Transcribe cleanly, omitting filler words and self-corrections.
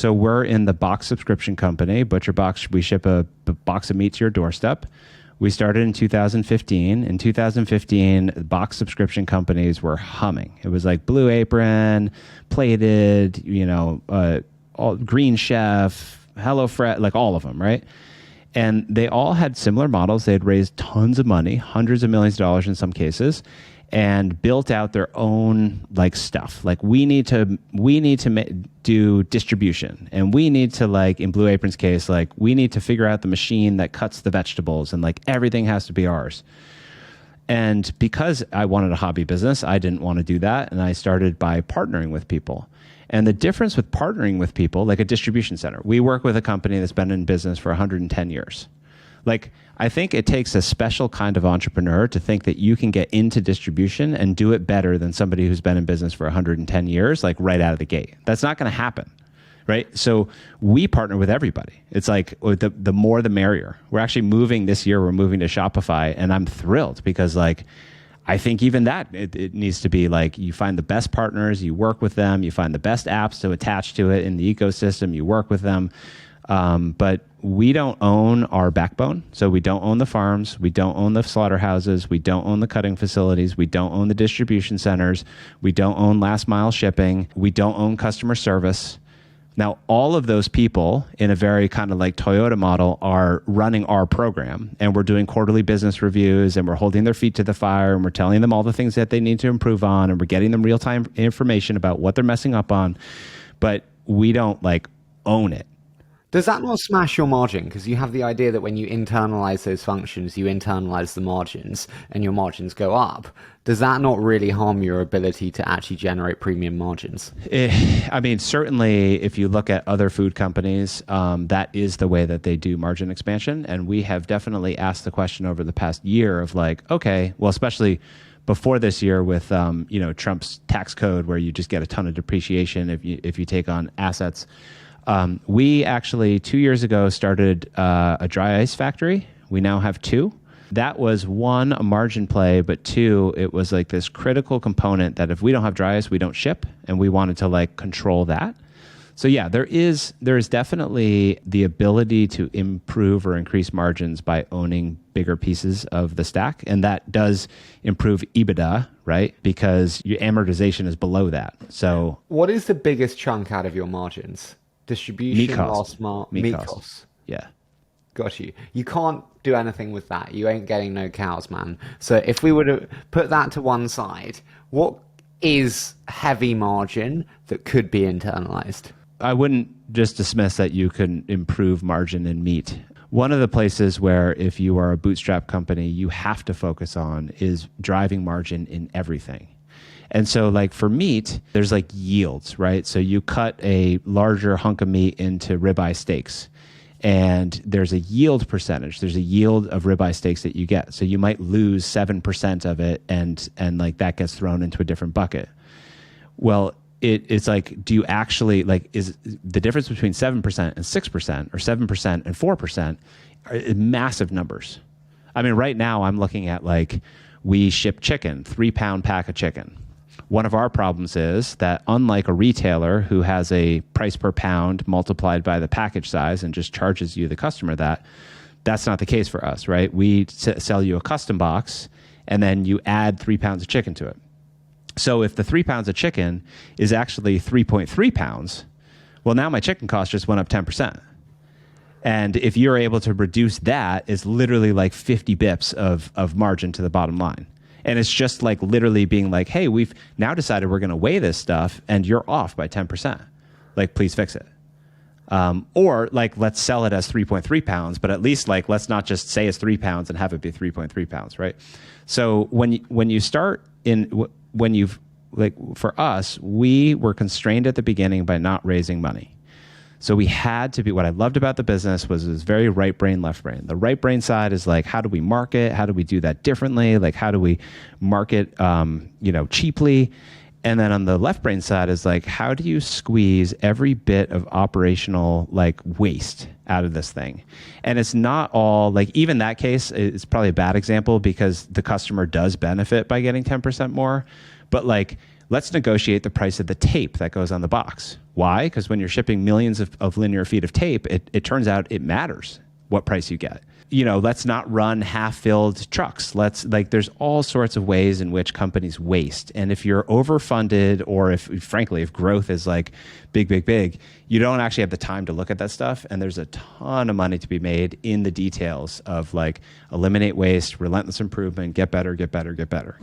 So we're in the box subscription company, ButcherBox. We ship a box of meat to your doorstep. We started in 2015. In 2015, box subscription companies were humming. It was like Blue Apron, Plated, Green Chef, HelloFresh, like all of them, right? And they all had similar models. They had raised tons of money, hundreds of millions of dollars in some cases, and built out their own like stuff. Like we need to do distribution, and we need to, like in Blue Apron's case, like we need to figure out the machine that cuts the vegetables, and like everything has to be ours. And because I wanted a hobby business, I didn't want to do that, and I started by partnering with people. And the difference with partnering with people, like a distribution center, we work with a company that's been in business for 110 years. Like, I think it takes a special kind of entrepreneur to think that you can get into distribution and do it better than somebody who's been in business for 110 years, like right out of the gate. That's not going to happen, right? So we partner with everybody. It's like the more the merrier. We're actually moving this year. We're moving to Shopify, and I'm thrilled because like, I think even that, it needs to be like you find the best partners, you work with them, you find the best apps to attach to it in the ecosystem, you work with them. But we don't own our backbone. So we don't own the farms, we don't own the slaughterhouses, we don't own the cutting facilities, we don't own the distribution centers, we don't own last mile shipping, we don't own customer service. Now, all of those people in a very kind of like Toyota model are running our program, and we're doing quarterly business reviews, and we're holding their feet to the fire, and we're telling them all the things that they need to improve on, and we're getting them real-time information about what they're messing up on, but we don't like own it. Does that not smash your margin? Because you have the idea that when you internalize those functions, you internalize the margins and your margins go up. Does that not really harm your ability to actually generate premium margins? I mean, certainly if you look at other food companies, that is the way that they do margin expansion. And we have definitely asked the question over the past year of like, okay, well, especially before this year with Trump's tax code where you just get a ton of depreciation if you take on assets. We actually 2 years ago started a dry ice factory. We now have 2. That was 1, a margin play, but 2, it was like this critical component that if we don't have dry ice, we don't ship, and we wanted to like control that. So yeah, there is definitely the ability to improve or increase margins by owning bigger pieces of the stack, and that does improve EBITDA, right? Because your amortization is below that. So what is the biggest chunk out of your margins? Distribution, last mile, meat costs. Yeah. Got you. You can't do anything with that. You ain't getting no cows, man. So if we were to put that to one side, what is heavy margin that could be internalized? I wouldn't just dismiss that you can improve margin in meat. One of the places where if you are a bootstrap company, you have to focus on is driving margin in everything. And so like for meat, there's like yields, right? So you cut a larger hunk of meat into ribeye steaks, and there's a yield percentage. There's a yield of ribeye steaks that you get. So you might lose 7% of it, and like that gets thrown into a different bucket. Well, it's like, do you actually like, is the difference between 7% and 6% or 7% and 4% are massive numbers. I mean, right now I'm looking at like, we ship chicken, 3-pound pack of chicken. One of our problems is that unlike a retailer who has a price per pound multiplied by the package size and just charges you, the customer, that's not the case for us, right? We sell you a custom box, and then you add 3 pounds of chicken to it. So if the 3 pounds of chicken is actually 3.3 pounds, well, now my chicken cost just went up 10%. And if you're able to reduce that, it's literally like 50 bips of margin to the bottom line. And it's just like literally being like, hey, we've now decided we're going to weigh this stuff and you're off by 10%. Like, please fix it. Or like, let's sell it as 3.3 pounds, but at least like, let's not just say it's 3 pounds and have it be 3.3 pounds, right? So when you start when you've like, for us, we were constrained at the beginning by not raising money. So we had to be, what I loved about the business was it was very right brain, left brain. The right brain side is like, how do we market? How do we do that differently? Like, how do we market, cheaply? And then on the left brain side is like, how do you squeeze every bit of operational like waste out of this thing? And it's not all like, even that case is probably a bad example because the customer does benefit by getting 10% more. But like let's negotiate the price of the tape that goes on the box. Why? Because when you're shipping millions of linear feet of tape, it turns out it matters what price you get. Let's not run half-filled trucks. There's all sorts of ways in which companies waste. And if you're overfunded, or if growth is like big, you don't actually have the time to look at that stuff. And there's a ton of money to be made in the details of like eliminate waste, relentless improvement, get better, get better, get better.